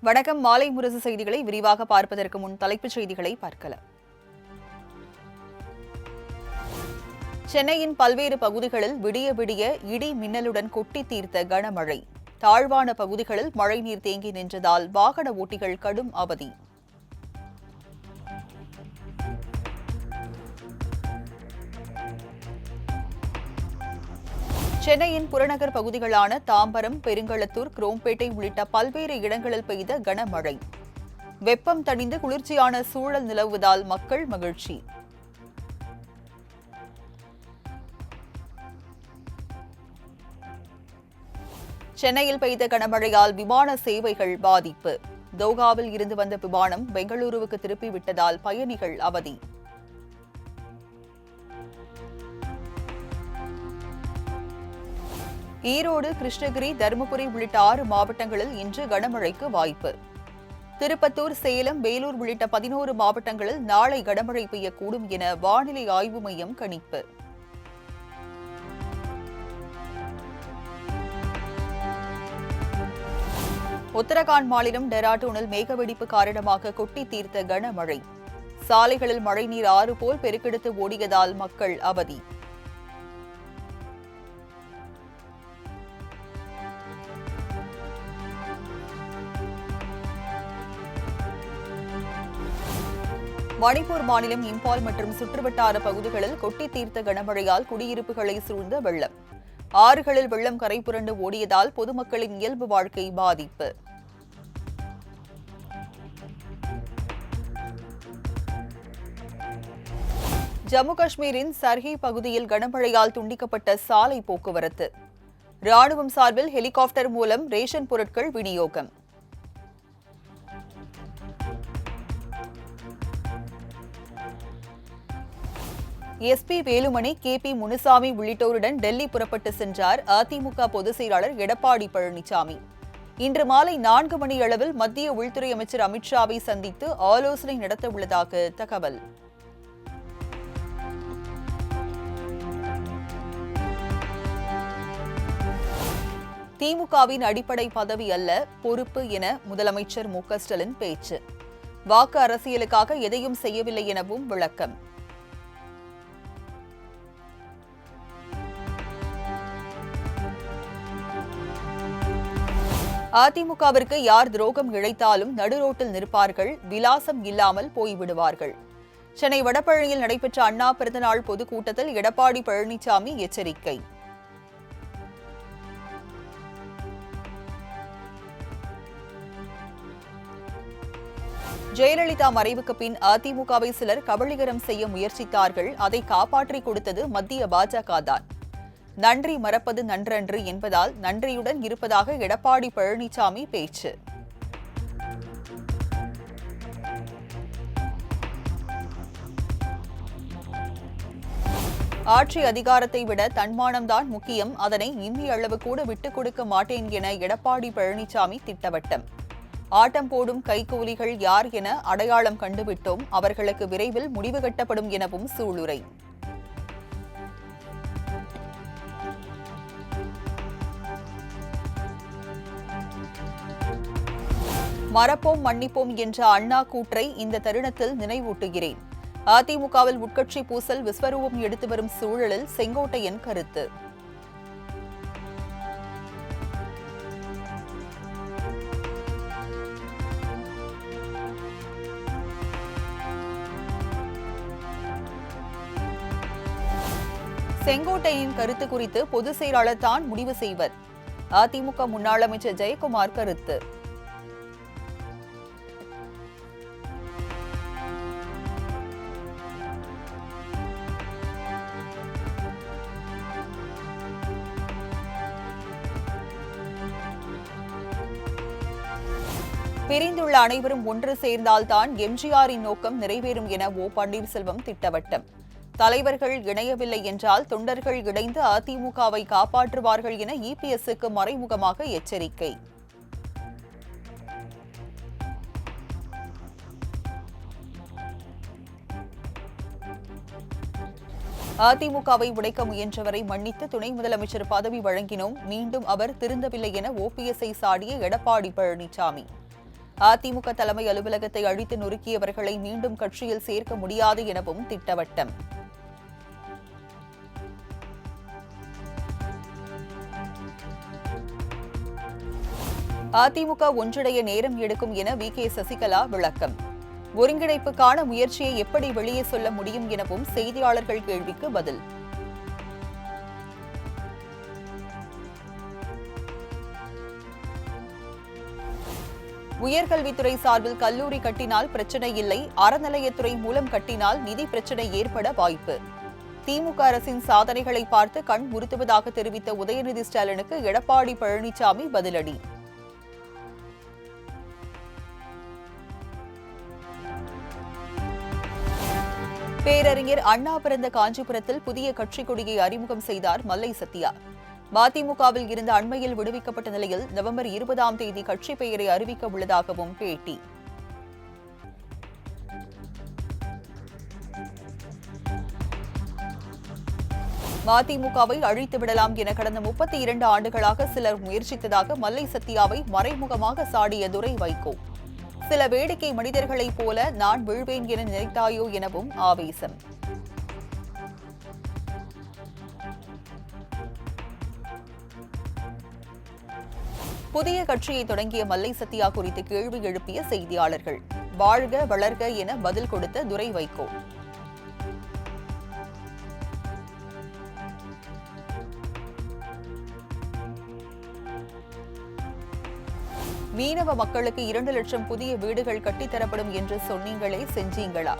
வணக்கம். மாலை முரசு செய்திகளை விரிவாக பார்ப்பதற்கு முன் தலைப்புச் செய்திகளை பார்க்கலாம். சென்னையின் பல்வேறு பகுதிகளில் விடிய விடிய இடி மின்னலுடன் கொட்டி தீர்த்த கனமழை. தாழ்வான பகுதிகளில் மழைநீர் தேங்கி நின்றதால் வாகன ஓட்டிகள் கடும் அவதி. சென்னையின் புறநகர் பகுதிகளான தாம்பரம், பெருங்களத்தூர், குரோம்பேட்டை உள்ளிட்ட பல்வேறு இடங்களில் பெய்த கனமழை. வெப்பம் தணிந்து குளிர்ச்சியான சூழல் நிலவுவதால் மக்கள் மகிழ்ச்சி. சென்னையில் பெய்த கனமழையால் விமான சேவைகள் பாதிப்பு. தோகாவில் இருந்து வந்த விமானம் பெங்களூருவுக்கு திருப்பிவிட்டதால் பயணிகள் அவதி. ஈரோடு, கிருஷ்ணகிரி, தருமபுரி உள்ளிட்ட 6 மாவட்டங்களில் இன்று கனமழைக்கு வாய்ப்பு. திருப்பத்தூர், சேலம், வேலூர் உள்ளிட்ட 11 மாவட்டங்களில் நாளை கனமழை பெய்யக்கூடும் என வானிலை ஆய்வு மையம் கணிப்பு. உத்தரகாண்ட் மாநிலம் டெராடூனில் மேகவெடிப்பு காரணமாக கொட்டி தீர்த்த கனமழை. சாலைகளில் மழைநீர் ஆறு போல் பெருக்கெடுத்து ஓடியதால் மக்கள் அவதி. மணிப்பூர் மாநிலம் இம்பால் மற்றும் சுற்றுவட்டார பகுதிகளில் கொட்டி தீர்த்த கனமழையால் குடியிருப்புகளை சூழ்ந்த வெள்ளம். ஆறுகளில் வெள்ளம் கரைபுரண்டு ஓடியதால் பொதுமக்களின் இயல்பு வாழ்க்கை பாதிப்பு. ஜம்மு காஷ்மீரின் சர்ஹி பகுதியில் கனமழையால் துண்டிக்கப்பட்ட சாலை போக்குவரத்து. ராணுவம் சார்பில் ஹெலிகாப்டர் மூலம் ரேஷன் பொருட்கள் விநியோகம். எஸ்பி வேலுமணி, KP முனுசாமி உள்ளிட்டோருடன் டெல்லி புறப்பட்டு சென்றார் அதிமுக பொதுச் செயலாளர் எடப்பாடி பழனிசாமி. இன்று மாலை 4 மணியளவில் மத்திய உள்துறை அமைச்சர் அமித்ஷாவை சந்தித்து ஆலோசனை நடத்தவுள்ளதாக தகவல். திமுகவின் அடிப்படை பதவி அல்ல, பொறுப்பு என முதலமைச்சர் மு.க.ஸ்டாலின் பேச்சு. வாக்கு அரசியலுக்காக எதையும் செய்யவில்லை எனவும் விளக்கம். அதிமுகவிற்கு யார் துரோகம் இழைத்தாலும் நடுரோட்டில் நிற்பார்கள், விலாசம் இல்லாமல் போய்விடுவார்கள். சென்னை வடபழனியில் நடைபெற்ற அண்ணா பிறந்தநாள் பொதுக்கூட்டத்தில் எடப்பாடி பழனிசாமி எச்சரிக்கை. ஜெயலலிதா மறைவுக்கு பின் அதிமுகவை சிலர் கபளீகரம் செய்ய முயற்சித்தார்கள். அதை காப்பாற்றிக் கொடுத்தது மத்திய பாஜக தான். நன்றி மறப்பது நன்றன்று என்பதால் நன்றியுடன் இருப்பதாக எடப்பாடி பழனிசாமி பேச்சு. ஆட்சி அதிகாரத்தை விட தன்மானம்தான் முக்கியம், அதனை இம்மி அளவு கூட விட்டுக் கொடுக்க மாட்டேன் என எடப்பாடி பழனிசாமி திட்டவட்டம். ஆட்டம் போடும் கைகூலிகள் யார் என அடையாளம் கண்டுவிட்டோம், அவர்களுக்கு விரைவில் முடிவு கட்டப்படும் எனவும் சூளுரை. மறப்போம் மன்னிப்போம் என்ற அண்ணா கூற்றை இந்த தருணத்தில் நினைவூட்டுகிறேன். அதிமுகவில் உட்கட்சி பூசல் விஸ்வரூபம் எடுத்து வரும் சூழலில் செங்கோட்டையன் கருத்து. செங்கோட்டையனின் கருத்து குறித்து பொதுச் செயலாளர் தான் முடிவு செய்வர். அதிமுக முன்னாள் அமைச்சர் ஜெயக்குமார் கருத்து. பிரிந்துள்ள அனைவரும் ஒன்று சேர்ந்தால்தான் எம்ஜிஆரின் நோக்கம் நிறைவேறும் என ஓ பன்னீர்செல்வம் திட்டவட்டம். தலைவர்கள் இணையவில்லை என்றால் தொண்டர்கள் இணைந்து அதிமுகவை காப்பாற்றுவார்கள் என இபிஎஸ்க்கு மறைமுகமாக எச்சரிக்கை. அதிமுகவை உடைக்க முயன்றவரை மன்னித்து துணை முதலமைச்சர் பதவி வழங்கினோம், மீண்டும் அவர் திருந்தவில்லை என ஓபிஎஸ்ஐ சாடிய எடப்பாடி பழனிசாமி. அதிமுக தலைமை அலுவலகத்தை அழித்து நொறுக்கியவர்களை மீண்டும் கட்சியில் சேர்க்க முடியாது எனவும் திட்டவட்டம். அதிமுக ஒன்றிணைய நேரம் எடுக்கும் என வி.கே. சசிகலா விளக்கம். ஒருங்கிணைப்புக்கான முயற்சியை எப்படி வெளியே சொல்ல முடியும் எனவும் செய்தியாளர்கள் கேள்விக்கு பதில். உயர்கல்வித்துறை சார்பில் கல்லூரி கட்டினால் பிரச்சனை இல்லை, அறநிலையத்துறை மூலம் கட்டினால் நிதி பிரச்சனை ஏற்பட வாய்ப்பு. திமுக அரசின் சாதனைகளை பார்த்து கண் உறுத்துவதாக தெரிவித்த உதயநிதி ஸ்டாலினுக்கு எடப்பாடி பழனிசாமி பதிலடி. பேரறிஞர் அண்ணா பிறந்த காஞ்சிபுரத்தில் புதிய கட்சிக் கொடியை அறிமுகம் செய்தார் மல்லை சத்யா. மதிமுகவில் இருந்து அண்மையில் விடுவிக்கப்பட்ட நிலையில் நவம்பர் 20ஆம் தேதி கட்சி பெயரை அறிவிக்க உள்ளதாகவும் பேட்டி. மதிமுகவை அழித்து விடலாம் என கடந்த 32 ஆண்டுகளாக சிலர் முயற்சித்ததாக மல்லை சத்யாவை மறைமுகமாக சாடிய துரை வைகோ. சில வேடிக்கை மனிதர்களைப் போல நான் வீழ்வேன் என நினைத்தாயோ எனவும் ஆவேசம். புதிய கட்சியை தொடங்கிய மல்லை சத்யா குறித்து கேள்வி எழுப்பிய செய்தியாளர்கள் வாழ்க வளர்க என பதில் கொடுத்த துரை வைகோ. மீனவ மக்களுக்கு 2 லட்சம் புதிய வீடுகள் கட்டித்தரப்படும் என்று சொன்னீங்களே, செஞ்சீங்களா?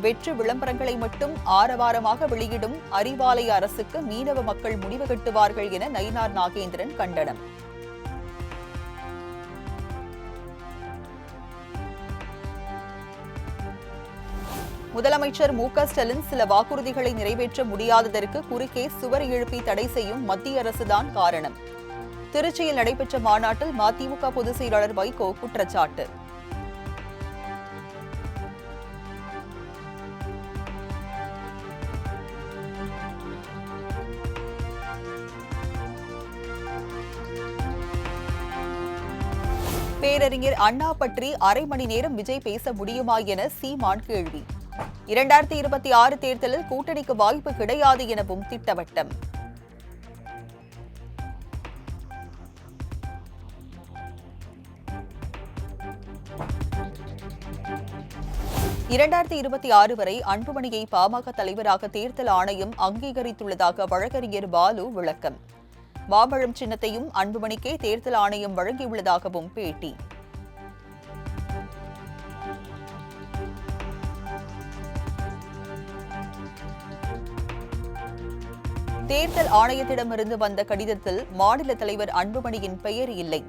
வெற்று விளம்பரங்களை மட்டும் ஆரவாரமாக வெளியிடும் அறிவாலய அரசுக்கு மீனவ மக்கள் முடிவு கட்டுவார்கள் என நயினார் நாகேந்திரன் கண்டனம். முதலமைச்சர் மு.க. ஸ்டாலின் சில வாக்குறுதிகளை நிறைவேற்ற முடியாததற்கு குறுக்கே சுவர் எழுப்பி தடை செய்யும் மத்திய அரசுதான் காரணம். திருச்சியில் நடைபெற்ற மாநாட்டில் மதிமுக பொதுச் செயலாளர் வைகோ குற்றச்சாட்டு. பேரறிஞர் அண்ணா பற்றி அரை மணி நேரம் விஜய் பேச முடியுமா என சீமான் கேள்வி. 2026 தேர்தலில் கூட்டணிக்கு வாய்ப்பு கிடையாது எனவும் திட்டவட்டம். (2026) வரை அன்புமணியை பாமக தலைவராக தேர்தல் ஆணையம் அங்கீகரித்துள்ளதாக வழக்கறிஞர் பாலு விளக்கம். மாம்பழம் சின்னத்தையும் அன்புமணிக்கே தேர்தல் ஆணையம் வழங்கியுள்ளதாகவும் பேட்டி. தேர்தல் ஆணையத்திடமிருந்து வந்த கடிதத்தில் மாநில தலைவர் அன்புமணியின் பெயர் இல்லை.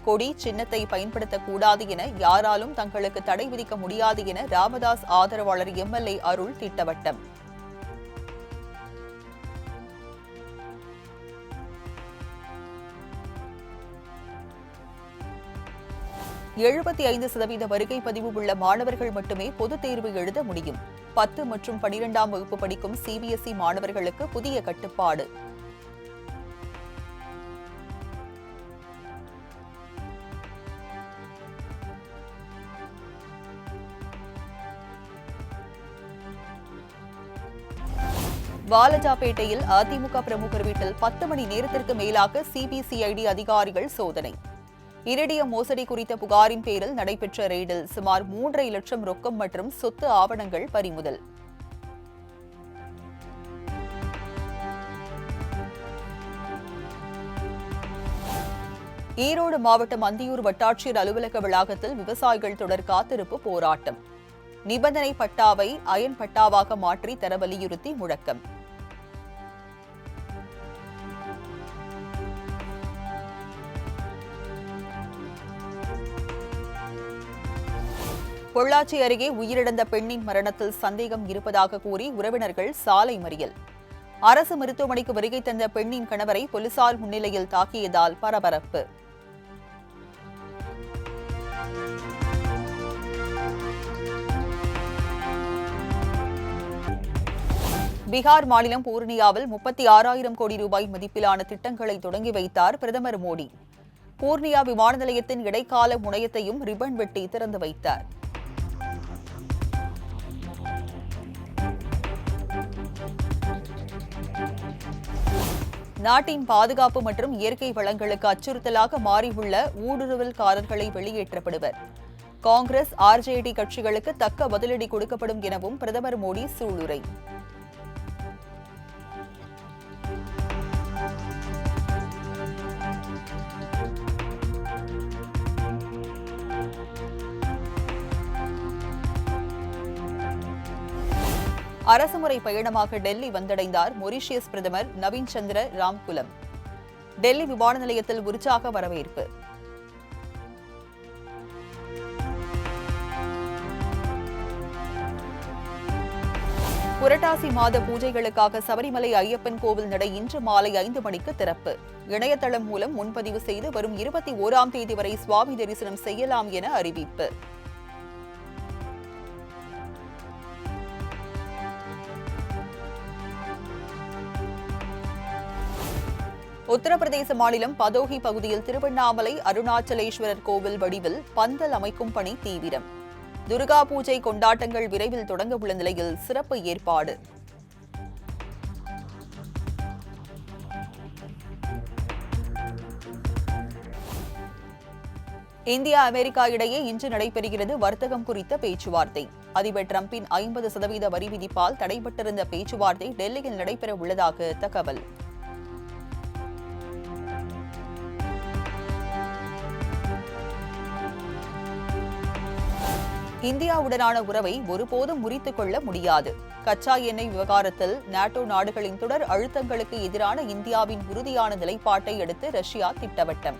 கொடி சின்னத்தை பயன்படுத்தக்கூடாது என யாராலும் தங்களுக்கு தடை விதிக்க முடியாது என ராமதாஸ் ஆதரவாளர் எம்.எல்.ஏ. அருள் திட்டவட்டம். (75% வருகை பதிவு உள்ள மாணவர்கள் மட்டுமே பொதுத் தேர்வு எழுத முடியும். 10 மற்றும் 12ஆம் வகுப்பு படிக்கும் சிபிஎஸ்இ மாணவர்களுக்கு புதிய கட்டுப்பாடு. வாலஜாபேட்டையில் அதிமுக பிரமுகர் வீட்டில் 10 மணி நேரத்திற்கு மேலாக சிபிசிஐடி அதிகாரிகள் சோதனை. இரிடியம் மோசடி குறித்த புகாரின் பேரில் நடைபெற்ற ரெய்டில் சுமார் 3.5 லட்சம் ரொக்கம் மற்றும் சொத்து ஆவணங்கள் பறிமுதல். ஈரோடு மாவட்டம் அந்தியூர் வட்டாட்சியர் அலுவலக வளாகத்தில் விவசாயிகள் தொடர் காத்திருப்பு போராட்டம். நிபந்தனை பட்டாவை அயன் பட்டாவாக மாற்றி தர வலியுறுத்தி முழக்கம். பொள்ளாச்சி அருகே உயிரிழந்த பெண்ணின் மரணத்தில் சந்தேகம் இருப்பதாக கூறி உறவினர்கள் சாலை மறியல். அரசு மருத்துவமனைக்கு வருகை தந்த பெண்ணின் கணவரை போலீசார் முன்னிலையில் தாக்கியதால் பரபரப்பு. பீகார் மாநிலம் பூர்ணியாவில் 36,000 கோடி ரூபாய் மதிப்பிலான திட்டங்களை தொடங்கி வைத்தார் பிரதமர் மோடி. பூர்ணியா விமான நிலையத்தின் இடைக்கால முனையத்தையும் ரிப்பன் வெட்டி திறந்து வைத்தார். நாட்டின் பாதுகாப்பு மற்றும் இயற்கை வளங்களுக்கு அச்சுறுத்தலாக மாறியுள்ள ஊடுருவல்காரர்களை வெளியேற்றப்படுவர். காங்கிரஸ், ஆர்ஜேடி கட்சிகளுக்கு தக்க பதிலடி கொடுக்கப்படும் எனவும் பிரதமர் மோடி சூளுரை. அரசுமுறை பயணமாக டெல்லி வந்தடைந்தார் மொரீஷியஸ் பிரதமர் நவீன் சந்திர ராம்குலம். டெல்லி விமான நிலையத்தில் உற்சாக வரவேற்பு. புரட்டாசி மாத பூஜைகளுக்காக சபரிமலை ஐயப்பன் கோவில் நடை இன்று மாலை 5 மணிக்கு திறப்பு. இணையதளம் மூலம் முன்பதிவு செய்து வரும் 21ஆம் தேதி வரை சுவாமி தரிசனம் செய்யலாம் என அறிவிப்பு. உத்தரப்பிரதேச மாநிலம் பதோகி பகுதியில் திருவண்ணாமலை அருணாச்சலேஸ்வரர் கோவில் வடிவில் பந்தல் அமைக்கும் பணி தீவிரம். துர்கா பூஜை கொண்டாட்டங்கள் விரைவில் தொடங்க உள்ள நிலையில் சிறப்பு ஏற்பாடு. இந்தியா, அமெரிக்கா இடையே இன்று நடைபெறுகிறது வர்த்தகம் குறித்த பேச்சுவார்த்தை. அதிபர் டிரம்பின் 50% வரி விதிப்பால் தடைபட்டிருந்த பேச்சுவார்த்தை டெல்லியில் நடைபெற உள்ளதாக தகவல். இந்தியாவுடனான உறவை ஒருபோதும் முறித்துக் கொள்ள முடியாது. கச்சா எண்ணெய் விவகாரத்தில் நாட்டோ நாடுகளின் தொடர் அழுத்தங்களுக்கு எதிரான இந்தியாவின் உறுதியான நிலைப்பாட்டை அடுத்து ரஷ்யா திட்டவட்டம்.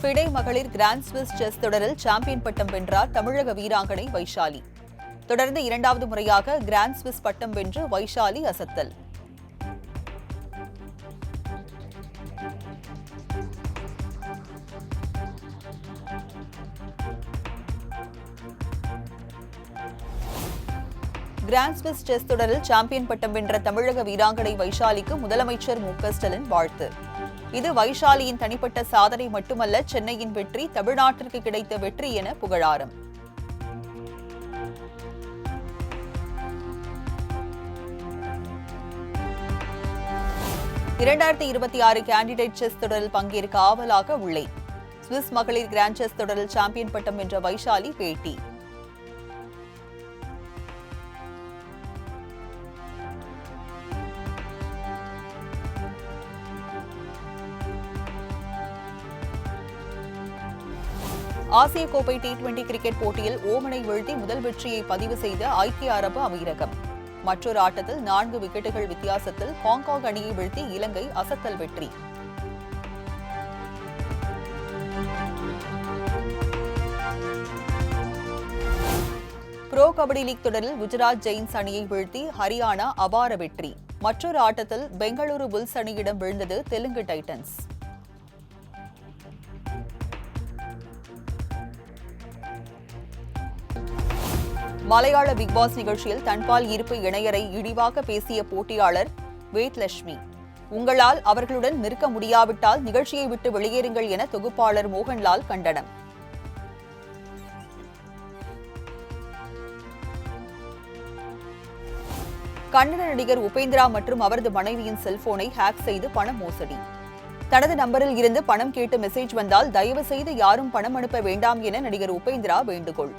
ஃபிடே மகளிர் கிராண்ட் ஸ்விஸ் செஸ் தொடரில் சாம்பியன் பட்டம் வென்றார் தமிழக வீராங்கனை வைஷாலி. தொடர்ந்து 2வது முறையாக கிராண்ட் ஸ்விஸ் பட்டம் வென்று வைஷாலி அசத்தல். கிராண்ட் ஸ்விஸ் செஸ் தொடரில் சாம்பியன் பட்டம் வென்ற தமிழக வீராங்கனை வைஷாலிக்கு முதலமைச்சர் மு.க.ஸ்டாலின் வாழ்த்து. இது வைஷாலியின் தனிப்பட்ட சாதனை மட்டுமல்ல, சென்னையின் வெற்றி தமிழ்நாட்டிற்கு கிடைத்த வெற்றி என புகழாரம். (2026) கேண்டிடேட் செஸ் தொடரில் பங்கேற்க ஆவலாக உள்ளேன். சுவிஸ் மகளிர் கிராண்ட் செஸ் தொடரில் சாம்பியன் பட்டம் வென்ற வைஷாலி பேட்டி. ஆசிய கோப்பை T20 கிரிக்கெட் போட்டியில் ஓமனை வீழ்த்தி முதல் வெற்றியை பதிவு செய்த ஐக்கிய அரபு அமீரகம். மற்றொரு ஆட்டத்தில் 4 விக்கெட்டுகள் வித்தியாசத்தில் ஹாங்காங் அணியை வீழ்த்தி இலங்கை அசத்தல் வெற்றி. புரோ கபடி லீக் தொடரில் குஜராத் ஜெயின்ஸ் அணியை வீழ்த்தி ஹரியானா அபார வெற்றி. மற்றொரு ஆட்டத்தில் பெங்களூரு புல்ஸ் அணியிடம் வீழ்ந்தது தெலுங்கு டைட்டன்ஸ். மலையாள பிக்பாஸ் நிகழ்ச்சியில் தன்பால் ஈர்ப்பு இணையரை இழிவாக பேசிய போட்டியாளர் வேத்லட்சுமி. உங்களால் அவர்களுடன் நிற்க முடியாவிட்டால் நிகழ்ச்சியை விட்டு வெளியேறுங்கள் என தொகுப்பாளர் மோகன்லால் கண்டனம். கன்னட நடிகர் உபேந்திரா மற்றும் அவரது மனைவியின் செல்போனை ஹேக் செய்து பண மோசடி. தனது நம்பரில் இருந்து பணம் கேட்டு மெசேஜ் வந்தால் தயவு செய்து யாரும் பணம் அனுப்ப வேண்டாம் என நடிகர் உபேந்திரா வேண்டுகோள்.